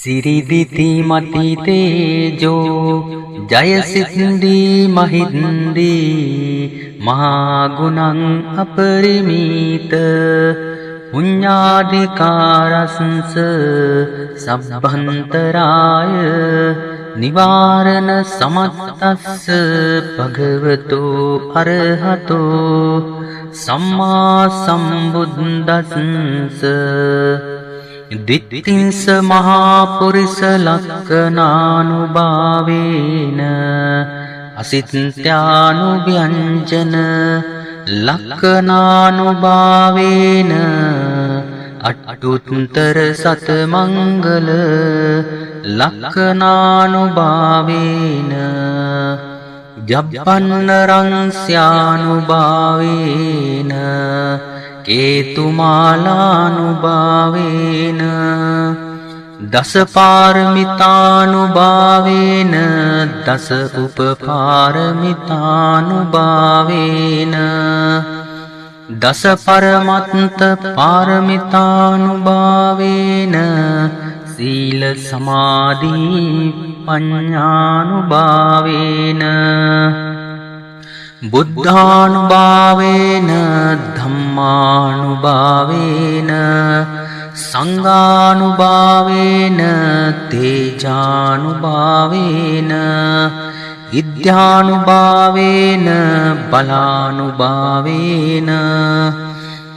सिरिदिति मति तेजो जय सिद्धि महिंदी महागुणं अपरिमित पुण्याधिकारंस सभ्यंतराय निवारण समस्तस् भगवतो अरहतो सम्मा संबुद्धंस द्वितींस महापुरुष लक्खनानुभावेन असित्यानुव्यञ्जन लक्खनानुभावेन अट्टुत्तर सतमंगल लक्खनानुभावेन जपन्नरंस्यानुभावेन केतुमालानुभावेन दश पारमितानुभावेन दश उपपारमितानुभावेन दश परमत्त पारमितानुभावेन शील समाधि पञ्चानुभावेन बुद्धानुभावेन धम्मानुभावेन संगानुभावेन तेजानुभावेन विद्यानुभावेन बलानुभावेन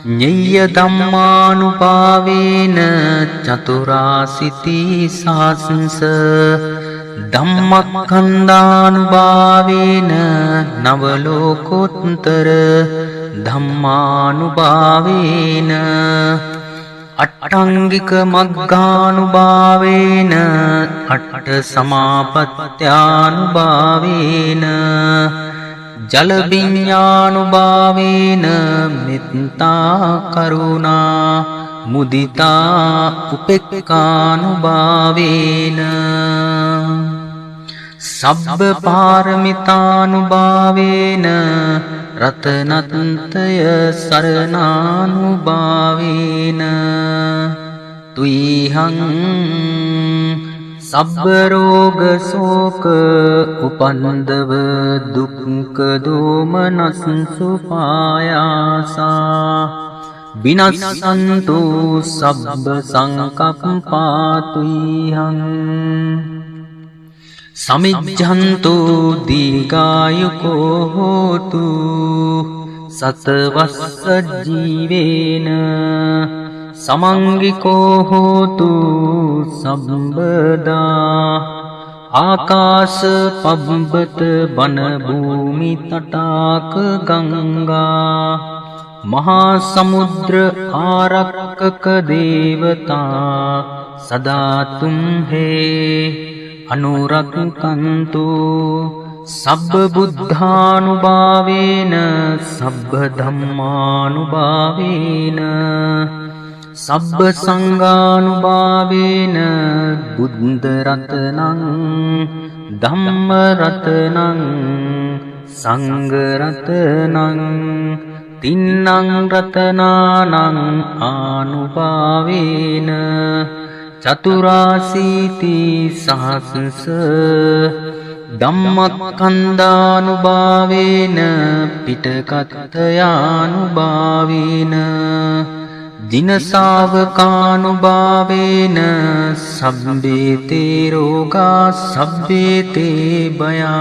ज्ञेयधम्मानुभावेन चतुराशीति सहस्रंस धम्मस्कन्धानुभावेन नवलोकोत्तर धम्मानुभावेन अट्टांगिक मग्गानुभावेन अट्ट समापत्यानुभावेन जल विज्ञानुभावेन मित्ता करुणा मुदिता उपेक्षानुभावेन सब्ब पारमितानुभावेन रत्नत्रय शरणानुभावेन तुय्यं सब्ब रोग शोक उपद्रव दुःख दोमनस्सु पायासा विनश्यन्तु सब्ब संकप्पा तुय्यं समिज्झन्तु दीर्घायुको होतु शतवत्स जीवेन समंगिको होतु संबदा आकाश पब्बत वन भूमि तटाक गंगा महासमुद्र आरक्षक देवता सदा तुम्हें अनुरक्षन्तु सब्ब बुद्धानुभावेन सब्ब धम्मानुभावेन सब्ब संगानुभावेन बुद्धरत्नं धम्मरत्नं संघरत्नं तिन्नं रत्नानां आनुभावेन चतुराशीति सहस्रंस धम्मस्कन्धानुभावेन पिटकथयानुभावेन दिनसावकानुभावेन सब्बेते रोगा सब्बेते भया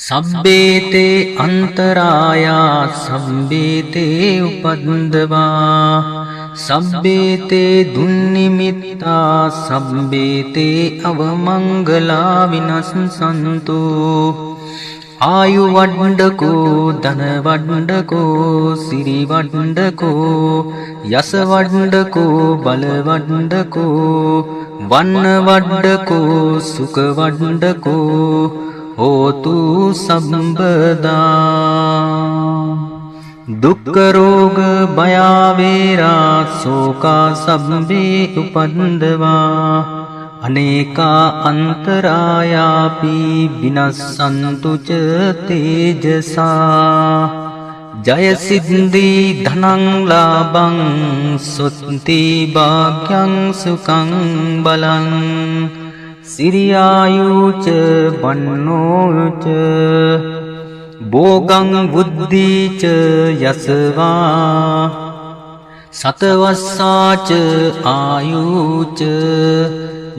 सब्बेते अंतराया सब्बेते उपद्रवा सब्बेते दुन्निमित्ता सब्बेते अवमंगला विनश्यन्तु आयुवड्डको धनवड्डको सिरिवड्डको यशवड्डको बलवड्डको वन्नवड्डको सुखवड्डको होतु संबदा दुख रोग भया वेरा शोका सब्बे उपद्रवा अनेका अंतरायापि विनश्यन्तु च तेजसा ජය සිද්ධි ධනං ලාභං සුත්ති භාග්‍යං සුඛං බලං සිරියායුච වන්නෝච භෝගං බුද්ධිච යසවා සතවස්සාච ආයුච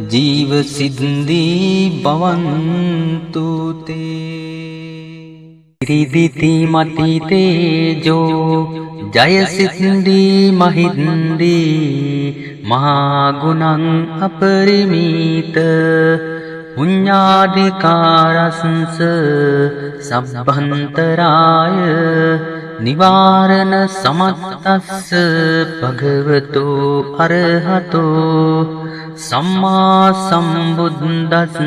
ජීව සිද්ධි භවන්තු තේ ත්‍රිදිති මති තේජෝ ජය සිද්ධි මහින්දී මහා ගුණං අපරිමීත පුඤ්ඤාධිකාරස්ස සබ්බන්තරාය නිවාරණ සමත්තස්ස භගවතෝ අරහතෝ සම්මා සම්බුද්දස්ස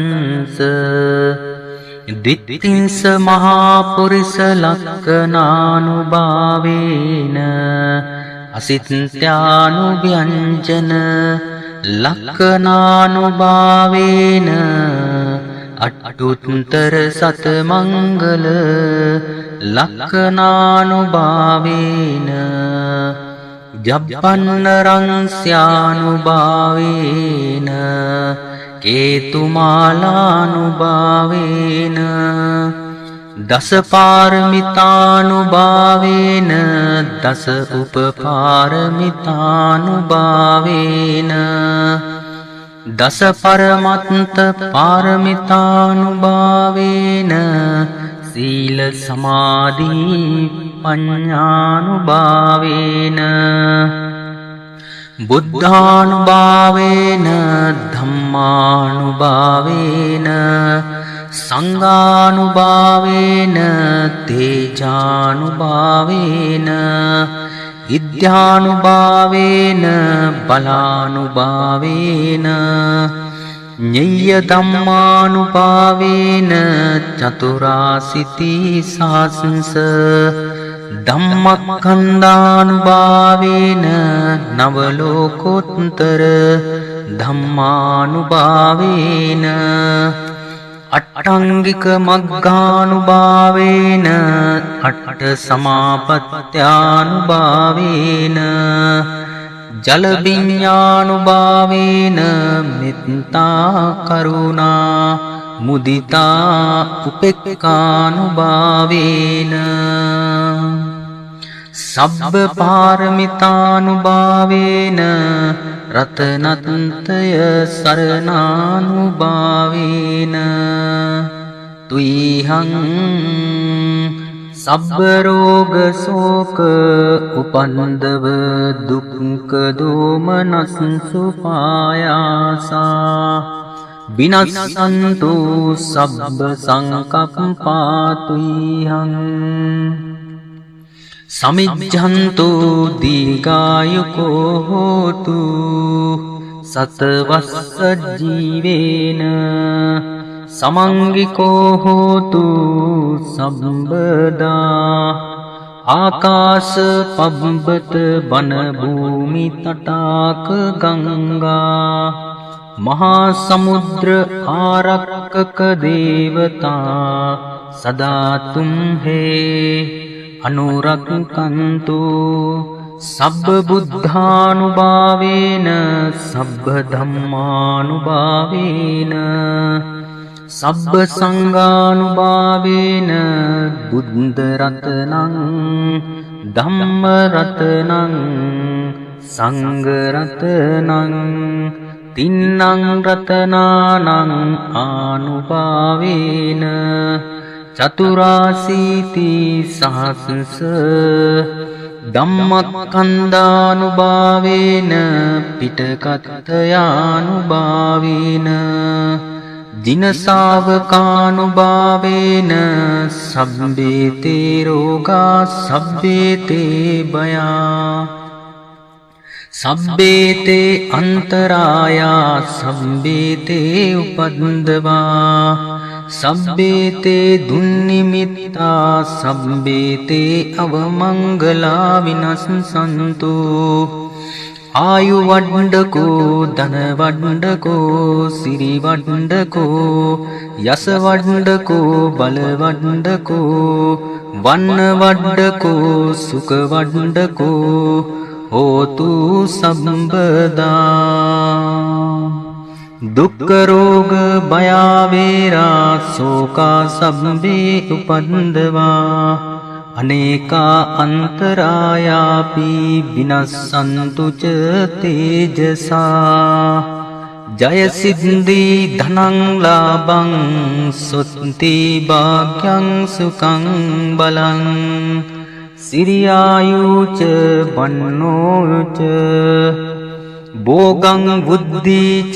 දිට්ඨින්ස මහා පුරිස ලක්ඛනානුභාවේන අසිත්‍යානුව්‍යංජන ලක්ඛනානුභාවේන අට්ඨුත්තර සතමංගල ලක්ඛනානුභාවේන ජබ්බන්නරං ස්යානුභාවේන කේතුමාලානුභාවේන දස පාරමිතානුභාවේන දස උපපාරමිතානුභාවේන දස පරමත්ත පාරමිතානුභාවේන සීල සමාධි පඤ්ඤානුභාවේන බුද්ධානුභාවේන ධම්මානුභාවේන සංඝානුභාවේන තේජානුභාවේන ඉද්ධානුභාවේන බලානුභාවේන ඤෙය්‍ය ධම්මානුභාවේන චතුරාසිති සාසංස ධම්මක්ඛන්ධානුභාවේන නවලෝකෝත්තර ධම්මානුභාවේන අට්ඨංගික මග්ගානුභාවේන අට්ඨ සමාපත්ත්‍යානුභාවේන ජල විඤ්ඤානුභාවේන මෙත්තා කරුණා මුදිතා උපේක්ඛානුභාවේන සබ්බ පාරමිතානුභාවේන රතනත්තය සරණානුභාවේන තුයිහං සබ්බ රෝග සෝක උපන්දව දුක්ඛ දෝමනස්සු පායාසා විනස්සන්තු සබ්බ සංකප්පාතුයිහං සමිජ්ජන්තු දීඝායුකෝ හෝතු සතවස්ස ජීවේන සමංගිකෝ හෝතු සම්බදා ආකාශ පබ්බත බන භූමි තටාක ගංගා මහා සමුද්‍ර ආරක්කක දේවතා සදා තුම්හේ අනුරක්ඛන්තු සබ්බ බුද්ධානුභාවේන සබ්බ ධම්මානුභාවේන සබ්බ සංඝානුභාවේන බුද්ධ රතනං ධම්ම රතනං සංඝ රතනං තින්නං රතනානං ආනුභාවේන චතුරාසීති සහස්ස ධම්මක්ඛන්ධානුභාවේන පිටකත්තයානුභාවේන දිනසාවකානුභාවේන සබ්බේතේ රෝගා සබ්බේතේ භයා සබ්බේතේ අන්තරායා සබ්බේතේ උපද්දවා සබ්බේතේ දුන්නිමිත්තා සබ්බේතේ අවමංගලා විනස්සන්තු ආයු වඩ්ඩකෝ ධන වඩ්ඩකෝ සිරි වඩ්ඩකෝ යස වඩ්ඩකෝ බල වඩ්ඩකෝ වන්න වඩ්ඩකෝ සුඛ වඩ්ඩකෝ හෝතු සම්බදා දුක්ඛ රෝග භය වේරා සෝකා සම්බේ උපන්දවා අනේකා අන්තරායාපි විනස්සන්තු ච තේජසා ජය සිද්ධි ධනං ලාභං සුත්ති භාග්‍යං සුඛං බලං සිරියායුච වන්නෝච භෝගං බුද්ධිච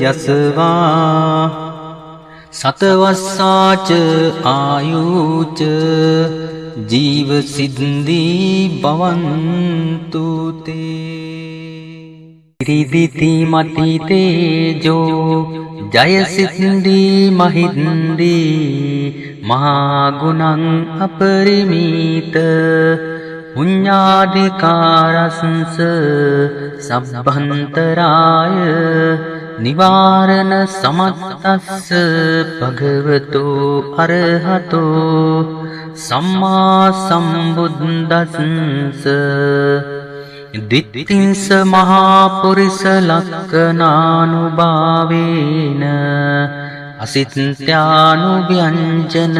යසවා සතවස්සාච ආයුච ජීව සිද්ධි භවන්තු තේ ත්‍රිදිති මති තේජෝ ජය සිද්ධි මහින්දී මහා ගුණං අපරිමීත පුඤ්ඤාධිකාරස්ස සබ්බන්තරාය නිවාරණ සමත්තස්ස භගවතෝ අරහතෝ සම්මා සම්බුද්දස්ස දිට්ඨින්ස මහා පුරිස ලක්ඛනානුභාවේන අසිත්‍යානුව්‍යංජන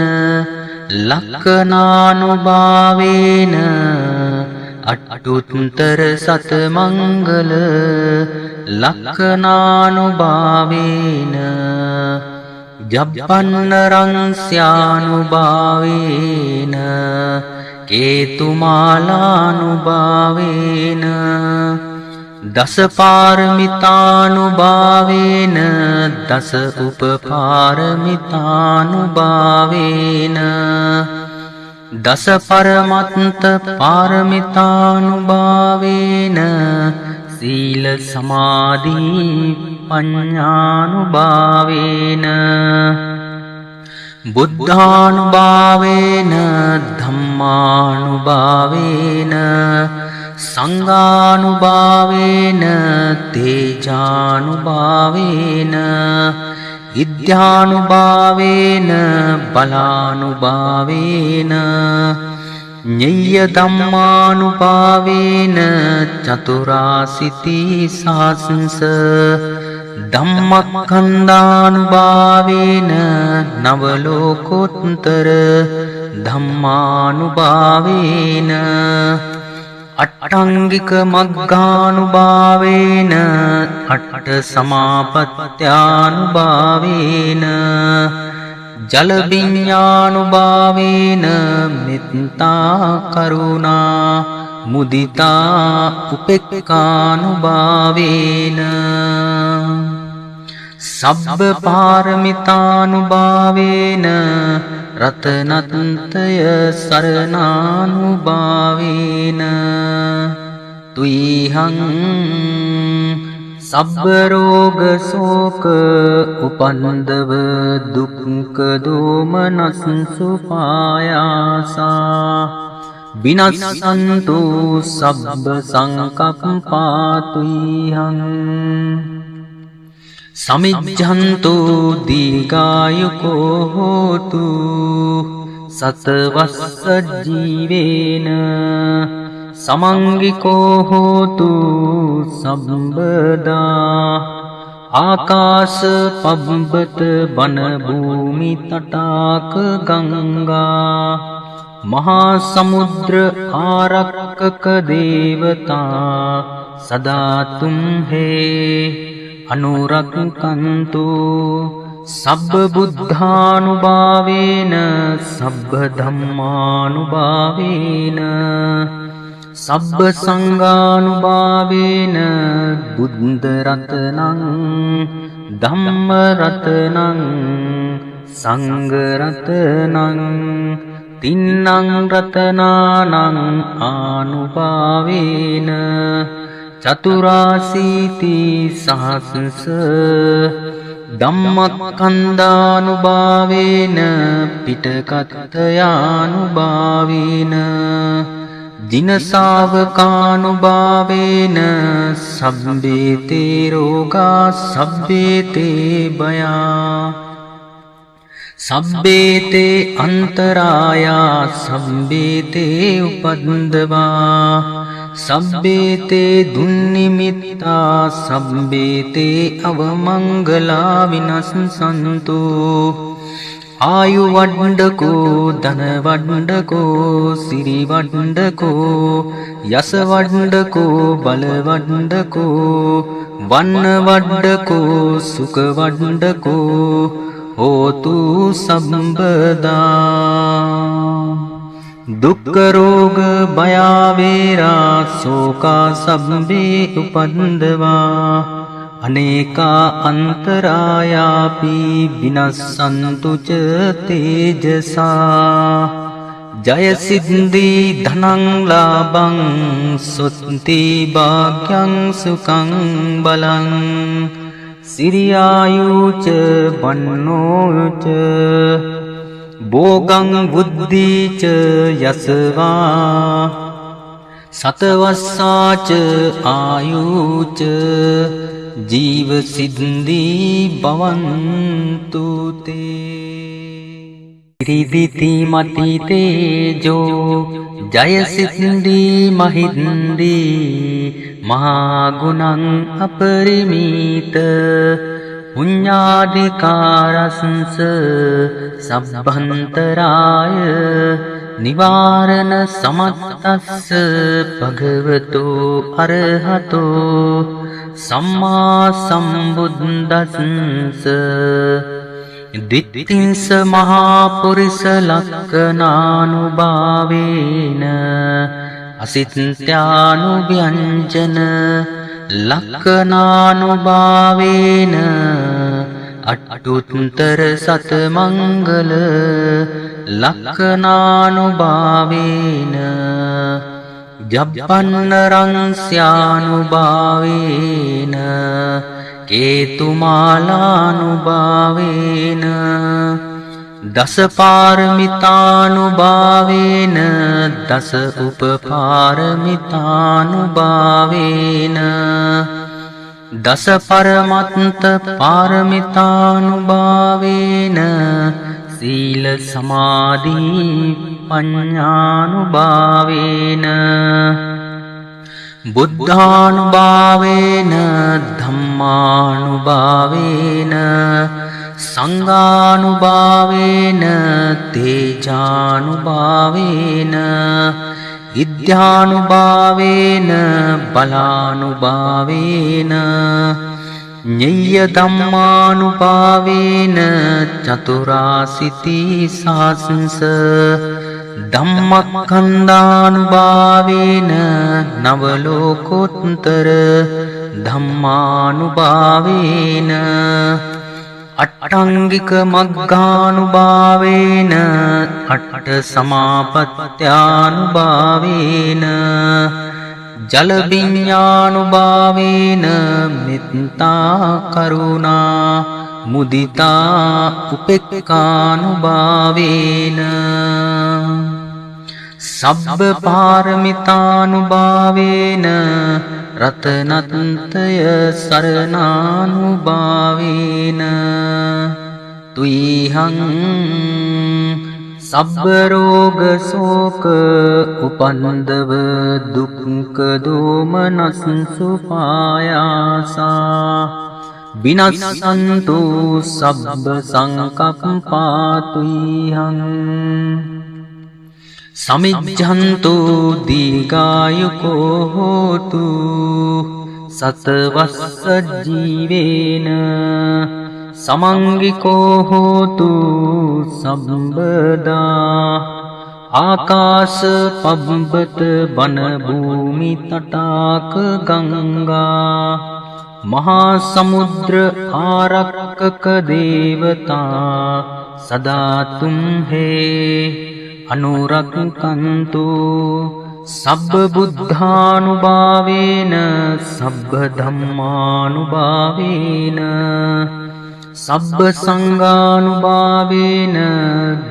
ලක්ඛනානුභාවේන අට්ඨුත්තර සතමංගල ලක්ඛනානුභාවේන ජබ්බන්නරං ස්යානුභාවේන කේතුමාලානුභාවේන දස පාරමිතානුභාවේන දස උපපාරමිතානුභාවේන දස පරමත්ත පාරමිතානුභාවේන සීල සමාධි පඤ්ඤානුභාවේන බුද්ධානුභාවේන ධම්මානුභාවේන සංඝානුභාවේන තේජානුභාවේන ඉද්ධානුභාවේන බලානුභාවේන ඤෙය්‍ය ධම්මානුභාවේන චතුරාසිති සාසංස ධම්මක්ඛන්දානුභාවේන නවලෝකෝත්තර ධම්මානුභාවේන අට්ඨංගික මග්ගානුභාවේන අට්ඨ සමාපත්ත්‍යානුභාවේන ජල විඤ්ඤානුභාවේන මෙත්තා කරුණා මුදිතා උපේක්ඛානුභාවේන සබ්බ පාරමිතානුභාවේන රතනත්තය සරණානුභාවේන තුයිහං සබ්බ රෝග සෝක උපන්දව දුක්ඛ දෝමනස්සු පායාසා විනස්සන්තු සබ්බ සංකප්පාතුයිහං සමිජ්ජන්තු දීඝායුකෝ හෝතු සතවස්ස ජීවේන සමංගිකෝ හෝතු සම්බදා ආකාශ පබ්බත බන භූමි තටාක ගංගා මහා සමුද්‍ර ආරක්කක දේවතා සදා තුම්හේ අනුරක්ඛන්තු සබ්බ බුද්ධානුභාවේන සබ්බ ධම්මානුභාවේන සබ්බ සංඝානුභාවේන බුද්ධ රතනං ධම්ම රතනං සංඝ රතනං තින්නං රතනානං ආනුභාවේන චතුරාසීති සහස්ස ධම්මක්ඛන්දානුභාවේන පිටකත්තයානුභාවේන දිනසාවකානුභාවේන සබ්බේතේ රෝගා සබ්බේතේ භයා සබ්බේතේ අන්තරායා සබ්බේතේ උපද්දවා සබ්බේතේ දුන්නිමිත්තා සබ්බේතේ අවමංගලා විනස්සන්තු ආයු වඩ්ඩකෝ ධන වඩ්ඩකෝ සිරි වඩ්ඩකෝ යස වඩ්ඩකෝ බල වඩ්ඩකෝ වන්න වඩ්ඩකෝ සුඛ වඩ්ඩකෝ හෝතු සම්බදා දුක්ඛ රෝග භය වේරා සෝකා සබ්බේ උපන්දවා අනේකා අන්තරායාපි විනස්සන්තු ච තේජසා ජය සිද්ධි ධනං ලාභං සුත්ති භාග්‍යං සුඛං බලං සිරියායුච වන්නෝච භෝගං බුද්ධිච යසවා සතවස්සාච ආයුච ජීව සිද්ධි භවන්තු තේ ත්‍රිදිති මති තේජෝ ජය සිද්ධි මහින්දී මහා ගුණං අපරිමීත පුඤ්ඤාධිකාරස්ස සබ්බන්තරාය නිවාරණ සමත්තස්ස භගවතෝ අරහතෝ සම්මා සම්බුද්දස්ස දිට්ඨින්ස මහා පුරිස ලක්ඛනානුභාවේන අසිත්‍යානුව්‍යංජන ලක්ඛනානුභාවේන අට්ඨුත්තර සතමංගල ලක්ඛනානුභාවේන ජප්පන්නරං ස්යානුභාවේන කේතුමාලානුභාවේන දස පාරමිතානුභාවේන දස උපපාරමිතානුභාවේන දස පරමත්ත පාරමිතානුභාවේන සීල සමාධි පඤ්ඤානුභාවේන බුද්ධානුභාවේන ධම්මානුභාවේන සංඝානුභාවේන තේජානුභාවේන ඉද්ධානුභාවේන බලානුභාවේන ඤෙය්‍ය ධම්මානුභාවේන චතුරාසිති සාසංස ධම්මක්ඛන්ධානුභාවේන නවලෝකෝත්තර ධම්මානුභාවේන අට්ඨංගික මග්ගානුභාවේන අට්ඨ සමාපත්ත්‍යානුභාවේන ජල විඤ්ඤානුභාවේන මෙත්තා කරුණා මුදිතා උපේක්ඛානුභාවේන සබ්බ පාරමිතානුභාවේන රතනත්තය සරණානුභාවේන තුයිහං සබ්බ රෝග සෝක උපන්දව දුක්ඛ දෝමනස්සු පායාසා විනස්සන්තු සබ්බ සංකප්පාතුයිහං සමිජ්ජන්තු දීඝායුකෝ හෝතු සතවස්ස ජීවේන සමංගිකෝ හෝතු සම්බදා ආකාශ පබ්බත බන භූමි තටාක ගංගා මහා සමුද්‍ර ආරක්කක දේවතා සදා තුම්හේ අනුරක්ඛන්තු සබ්බ බුද්ධානුභාවේන සබ්බ ධම්මානුභාවේන සබ්බ සංඝානුභාවේන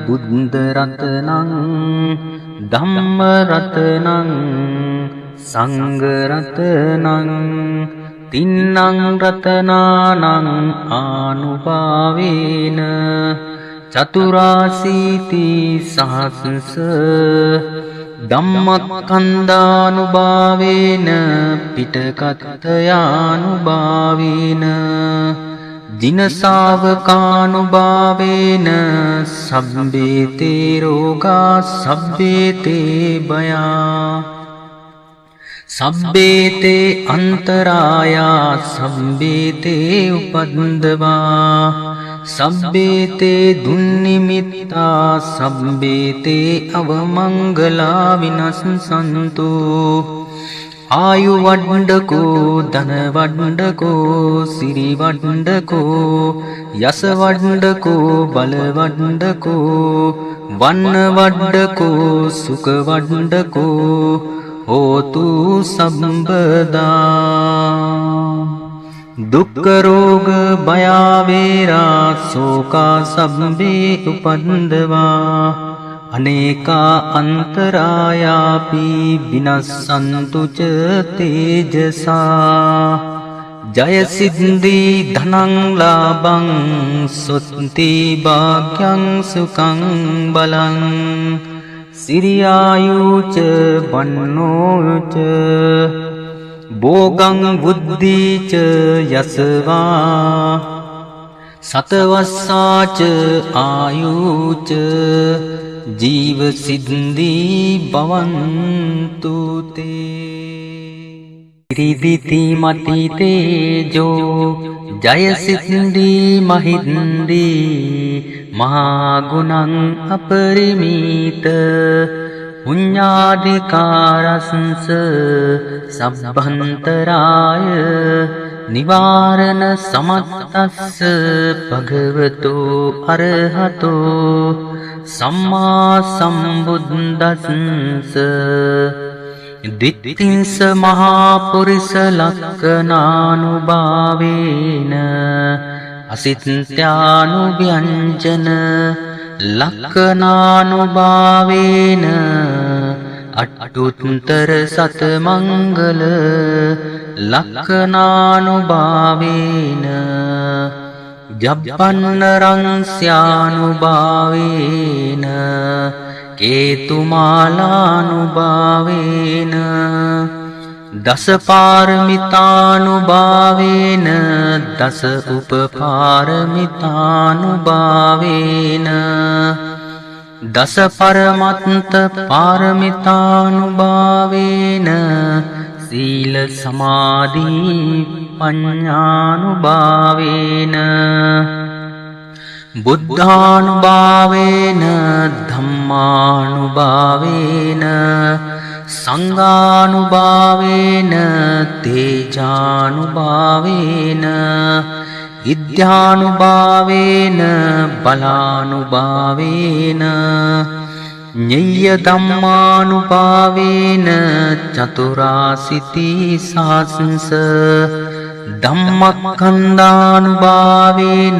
බුද්ධ රතනං ධම්ම රතනං සංඝ රතනං තින්නං රතනානං ආනුභාවේන චතුරාසීති සහස්ස ධම්මක්ඛන්දානුභාවේන පිටකත්තයානුභාවේන දිනසාවකානුභාවේන සබ්බේතේ රෝගා සබ්බේතේ භයා සබ්බේතේ අන්තරායා සබ්බේතේ උපද්දවා සබ්බේතේ දුන්නිමිත්තා සබ්බේතේ අවමංගලා විනස්සන්තු ආයු වඩ්ඩකෝ ධන වඩ්ඩකෝ සිරි වඩ්ඩකෝ යස වඩ්ඩකෝ බල වඩ්ඩකෝ වන්න වඩ්ඩකෝ සුඛ වඩ්ඩකෝ හෝතු සම්බදා දුක්ඛ රෝග භය වේරා සෝකා සබ්බේ උපන්දවා අනේකා අන්තරායාපි විනස්සන්තු ච තේජසා ජය සිද්ධි ධනං ලාභං සුත්ති භාග්‍යං සුඛං බලං සිරියායුච වන්නෝච භෝගං බුද්ධිච යසවා සතවස්සාච ආයුච ජීව සිද්ධි භවන්තු තේ ත්‍රිදිති මති තේජෝ ජය සිද්ධි මහින්දී මහා ගුණං අපරිමීත පුඤ්ඤාධිකාරස්ස සබ්බන්තරාය නිවාරණ සමත්තස්ස භගවතෝ අරහතෝ සම්මා සම්බුද්දස්ස දිට්ඨින්ස මහා පුරිස ලක්ඛනානුභාවේන අසිත්‍යානුව්‍යංජන ලක්ඛනානුභාවේන අට්ඨුත්තර සතමංගල ලක්ඛනානුභාවේන ජබ්බන්නරං ස්යානුභාවේන කේතුමාලානුභාවේන දස පාරමිතානුභාවේන දස උපපාරමිතානුභාවේන දස පරමත්ත පාරමිතානුභාවේන සීල සමාධි පඤ්ඤානුභාවේන බුද්ධානුභාවේන ධම්මානුභාවේන සංඝානුභාවේන තේජානුභාවේන ඉද්ධානුභාවේන බලානුභාවේන ඤෙය්‍ය ධම්මානුභාවේන චතුරාසිති සාසංස ධම්මක්ඛන්දානුභාවේන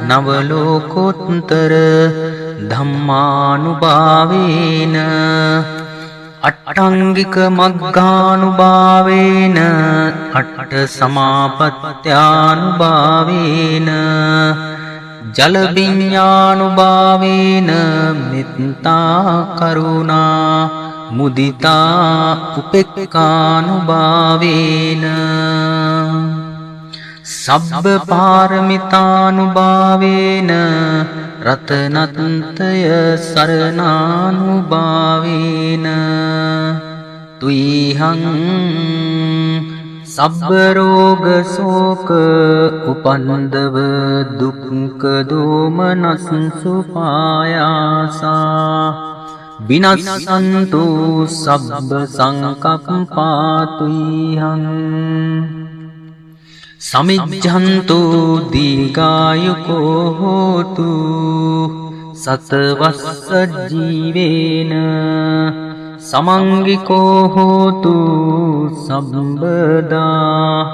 නවලෝකෝත්තර ධම්මානුභාවේන අට්ඨංගික මග්ගානුභාවේන අට්ඨ සමාපත්ත්‍යානුභාවේන ජල විඤ්ඤානුභාවේන මෙත්තා කරුණා මුදිතා උපේක්ඛානුභාවේන සබ්බ පාරමිතානුභාවේන රතනත්තය සරණානුභාවේන තුයිහං සබ්බ රෝග සෝක උපන්දව දුක්ඛ දෝමනස්සු පායාසා විනස්සන්තු සබ්බ සංකප්පාතුයිහං සමිජ්ජන්තු දීඝායුකෝ හෝතු සතවස්ස ජීවේන සමංගිකෝ හෝතු සම්බදා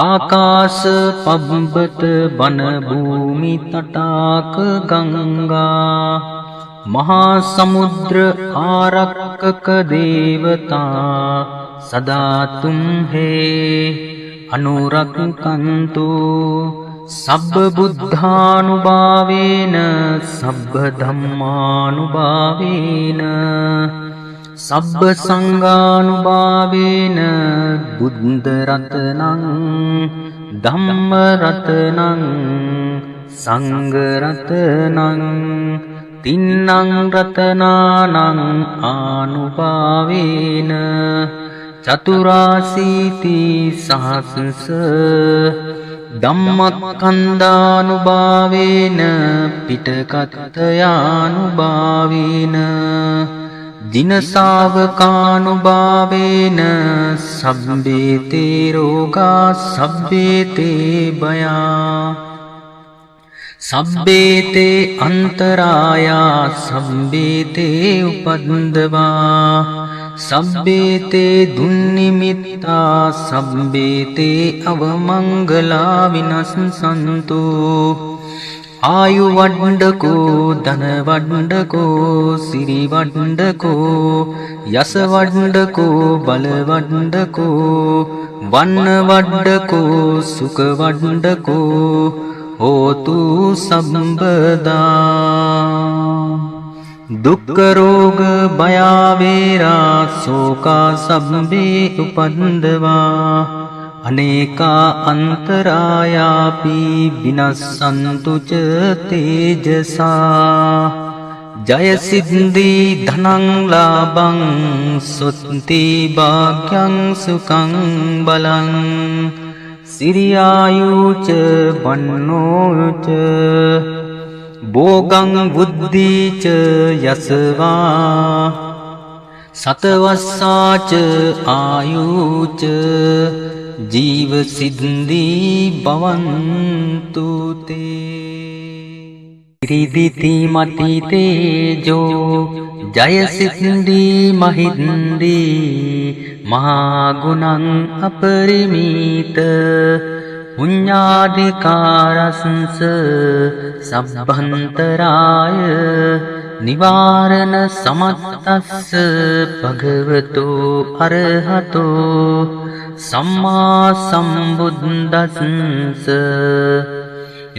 ආකාශ පබ්බත බන භූමි තටාක ගංගා මහා සමුද්‍ර ආරක්කක දේවතා සදා තුම්හේ අනුරක්කන්තු සබ්බ බුද්ධානුභාවේන සබ්බ ධම්මානුභාවේන සබ්බ සංඝානුභාවේන බුද්ධ රතනං ධම්ම රතනං සංඝ රතනං තින්නං රතනානං ආනුභාවේන චතුරාසීති සහස්ස ධම්මක්ඛන්දානුභාවේන පිටකත්තයානුභාවේන දිනසාවකානුභාවේන සබ්බේතේ රෝගා සබ්බේතේ භයා සබ්බේතේ අන්තරායා සබ්බේතේ උපද්දවා සබ්බේතේ දුන්නිමිත්තා සබ්බේතේ අවමංගලා විනස්සන්තු ආයු වඩ්ඩකෝ ධන වඩ්ඩකෝ සිරි වඩ්ඩකෝ යස වඩ්ඩකෝ බල වඩ්ඩකෝ වන්න වඩ්ඩකෝ සුඛ වඩ්ඩකෝ හෝතු සම්බදා දුක්ඛ රෝග භය වේරා සෝකා සබ්බේ උපන්දවා අනේකා අන්තරායාපි විනස්සන්තු ච තේජසා ජය සිද්ධි ධනං ලාභං සුත්ති භාග්‍යං සුඛං බලං සිරියායුච වන්නෝච භෝගං බුද්ධිච යසවා සතවස්සාච ආයුච ජීව සිද්ධි භවන්තු තේ ත්‍රිදිති මති තේජෝ ජය සිද්ධි මහින්දී මහා ගුණං අපරිමීත පුඤ්ඤාධිකාරස්ස සබ්බන්තරාය නිවාරණ සමත්තස්ස භගවතෝ අරහතෝ සම්මා සම්බුද්දස්ස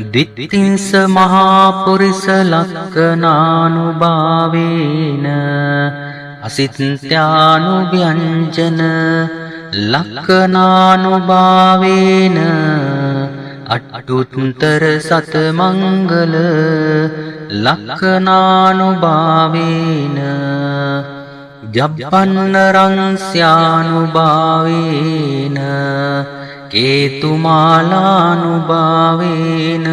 දිට්ඨින්ස මහා පුරිස ලක්ඛනානුභාවේන අසිත්‍යානුව්‍යංජන ලක්ඛනානුභාවේන අට්ඨුත්තර සතමංගල ලක්ඛනානුභාවේන ජප්පන්නරං ස්යානුභාවේන කේතුමාලානුභාවේන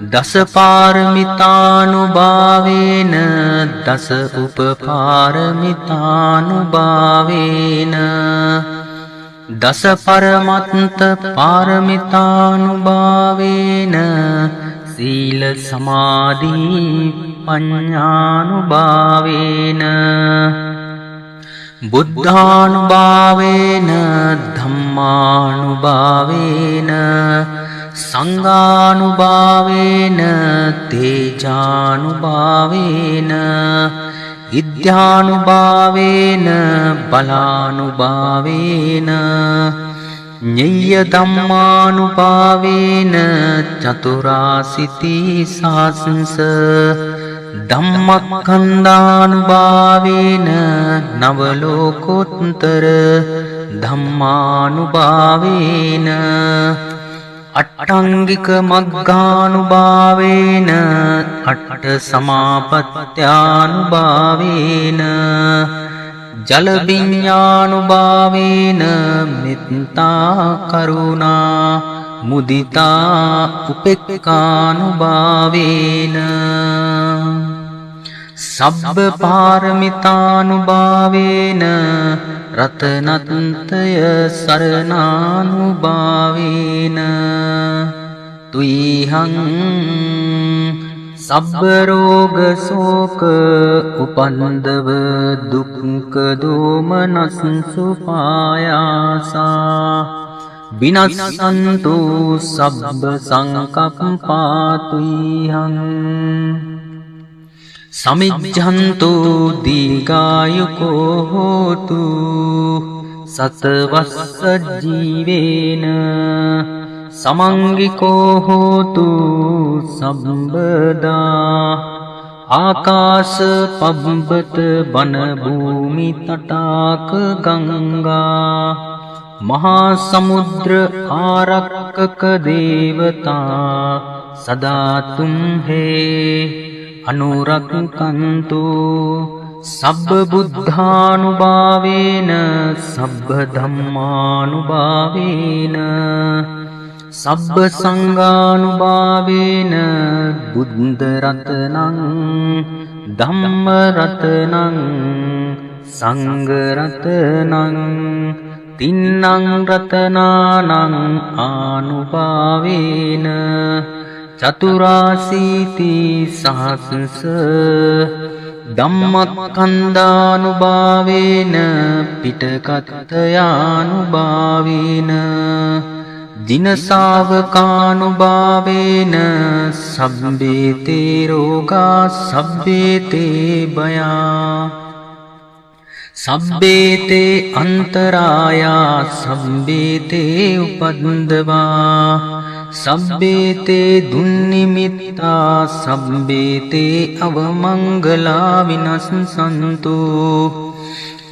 දස පාරමිතානුභාවේන දස උපපාරමිතානුභාවේන දස පරමත්ත පාරමිතානුභාවේන සීල සමාධි පඤ්ඤානුභාවේන බුද්ධානුභාවේන ධම්මානුභාවේන සංඝානුභාවේන තේජානුභාවේන ඉද්ධානුභාවේන බලානුභාවේන ඤෙය්‍ය ධම්මානුභාවේන චතුරාසිති සාසංස ධම්මක්ඛන්දානුභාවේන නවලෝකෝත්තර ධම්මානුභාවේන අට්ඨංගික මග්ගානුභාවේන අට්ඨ සමාපත්ත්‍යානුභාවේන ජල විඤ්ඤානුභාවේන මෙත්තා කරුණා මුදිතා උපේක්ඛානුභාවේන සබ්බ පාරමිතානුභාවේන රතනත්තය සරණානුභාවේන තුයිහං සබ්බ රෝග සෝක උපන්දව දුක්ඛ දෝමනස්සු පායාසා විනස්සන්තු සබ්බ සංකප්පාතුයිහං සමිජ්ජන්තු දීඝායුකෝ හෝතු සතවස්ස ජීවේන සමංගිකෝ හෝතු සම්බදා ආකාශ පබ්බත බන භූමි තටාක ගංගා මහා සමුද්‍ර ආරක්කක දේවතා සදා තුම්හේ අනුරක්කන්තු සබ්බ බුද්ධානුභාවේන සබ්බ ධම්මානුභාවේන සබ්බ සංඝානුභාවේන බුද්ධ රතනං ධම්ම රතනං සංඝ රතනං තින්නං රතනානං ආනුභාවේන චතුරාසීති සහස්ස ධම්මක්ඛන්දානුභාවේන පිටකත්තයානුභාවේන දිනසාවකානුභාවේන සබ්බේතේ රෝගා සබ්බේතේ භයා සබ්බේතේ අන්තරායා සබ්බේතේ උපද්දවා සබ්බේතේ දුන්නිමිත්තා සබ්බේතේ අවමංගලා විනස්සන්තු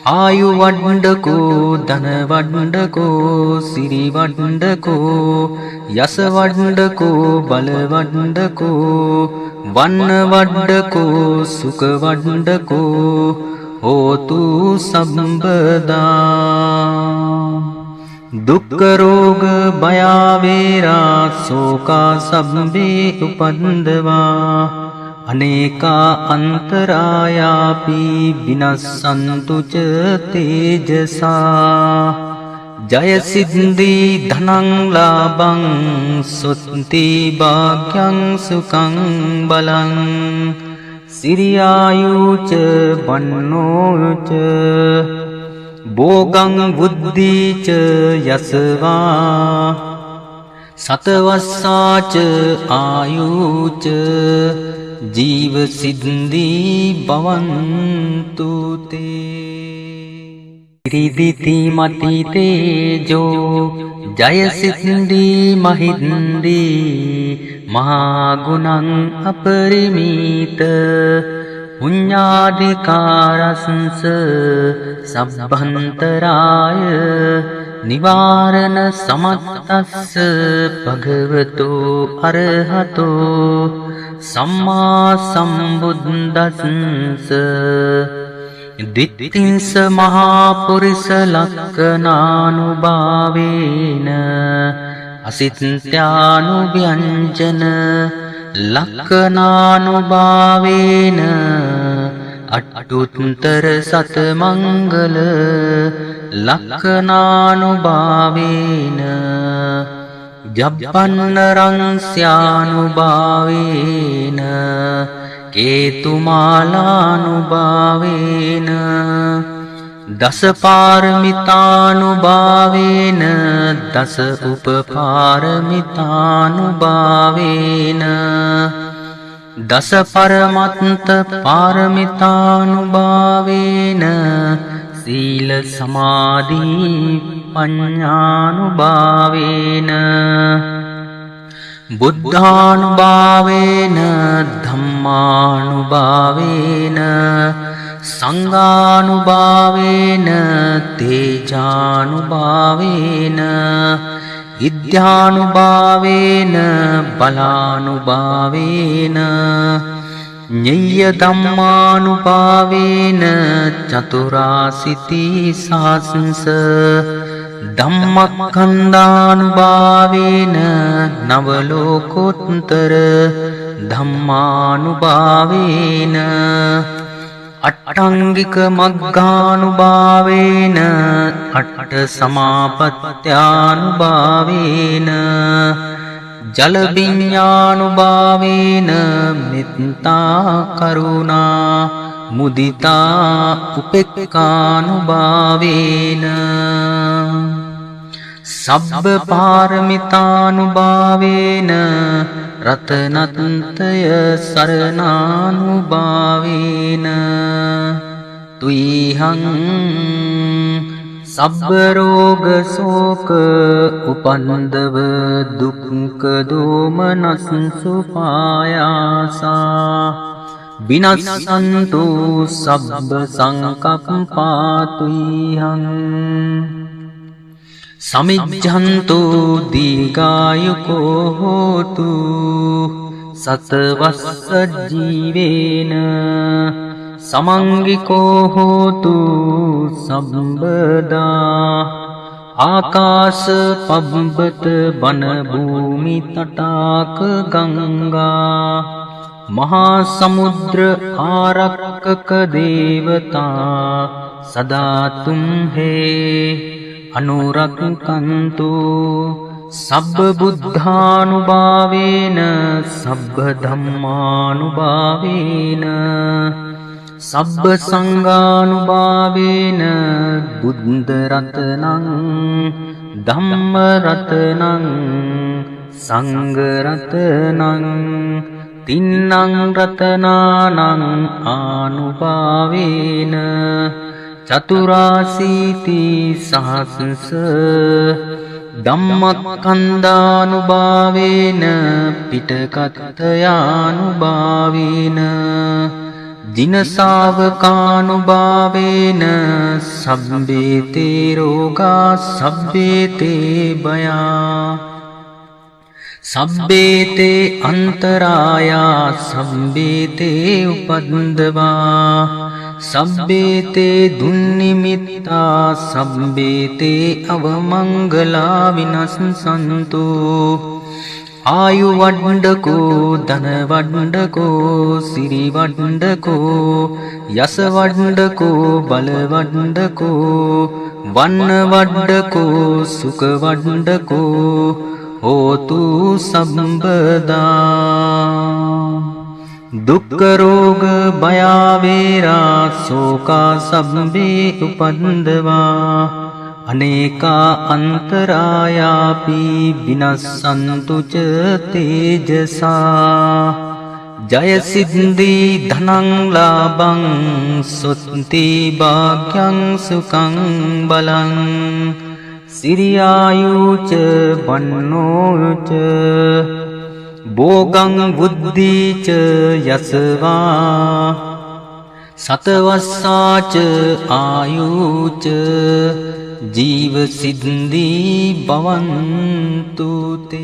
ආයු වඩ්ඩකෝ ධන වඩ්ඩකෝ සිරි වඩ්ඩකෝ යස වඩ්ඩකෝ බල වඩ්ඩකෝ වන්න වඩ්ඩකෝ සුඛ වඩ්ඩකෝ හෝතු සම්බදා දුක්ඛ රෝග භය වේරා ශෝකා සබ්බේ උපන්දවා අනේකා අන්තරායාපි විනස්සන්තු ච තේජසා ජය සිද්ධි ධනං ලාභං සුත්ති භාග්‍යං සුඛං බලං සිරියායුච වන්නෝච භෝගං බුද්ධිච යසවා සතවස්සාච ආයුච ජීව සිද්ධි භවන්තු තේ ත්‍රිදිති මති තේජෝ ජය සිද්ධි මහින්දී මහා ගුණං අපරිමීත පුඤ්ඤාධිකාරස්ස සබ්බන්තරාය නිවාරණ සමත්තස්ස භගවතෝ අරහතෝ සම්මා සම්බුද්දස්ස දිට්ඨින්ස මහා පුරිස ලක්ඛනානුභාවේන අසිත්‍යානුව්‍යංජන ලක්ඛනානුභාවේන අට්ඨුත්තර සතමංගල ලක්ඛනානුභාවේන ජබ්බන්නරං ස්යානුභාවේන කේතුමාලානුභාවේන දස පාරමිතානුභාවේන දස උපපාරමිතානුභාවේන දස පරමත්ත පාරමිතානුභාවේන සීල සමාධි පඤ්ඤානුභාවේන බුද්ධානුභාවේන ධම්මානුභාවේන සංඝානුභාවේන තේජානුභාවේන ඉද්ධානුභාවේන බලානුභාවේන ඤෙය්‍ය ධම්මානුභාවේන චතුරාසිති සාසංස ධම්මක්ඛන්දානුභාවේන නවලෝකෝත්තර ධම්මානුභාවේන අට්ඨංගික මග්ගානුභාවේන අට්ඨ සමාපත්ත්‍යානුභාවේන ජල විඤ්ඤානුභාවේන මෙත්තා කරුණා මුදිතා උපේක්ඛානුභාවේන සබ්බ පාරමිතානුභාවේන රතනත්තය සරණානුභාවේන තුයිහං සබ්බ රෝග ශෝක උපන්දව දුක්ඛ දෝමනස්සු පායාසා විනස්සන්තු සබ්බ සංකප්පාතුයිහං සමිජ්ජන්තු දීඝායුකෝ හෝතු සතවස්ස ජීවේන समंगिको होतु संबदा आकाश पब्बत वन भूमि तटाक गंगा महासमुद्र आरक्षक देवता सदा तुम्हें अनुरक्षन्तु सब्ब बुद्धानुभावेन सब्ब धम्मानुभावेन सब्ब संगानुभावेन बुद्ध रत्नं धम्म रत्नं संग रत्नं तिन्नं रत्नानं आनुभावेन चतुराशीति सहस्रश धम्मस्कन्धानुभावेन पिटकथयानुभावेन जिनसावकानुभावेन सब्बेते रोगा सब्बेते भया सब्बेते अंतराया सब्बेते उपद्रवा सब्बेते दुन्निमित्ता सब्बेते अवमंगला विनश्यन्तु आयु वड्डको धन वड्डको सिरि वड्डको यश वड्डको बल वड्डको वन्न वड्डको सुख वड्डको होतु संबदा दुख रोग भया वेरा शोका सब्बे उपद्रवा अनेका अंतरायापि विनश्यन्तु च तेजसा जय सिद्धि धनं लाभं सुत्ति भाग्यं सुखं बलं सिरियायु च वन्नो च भोगं बुद्धि च यशवा सतवस्सा च आयु च जीव सिद्धि भवन्तु ते।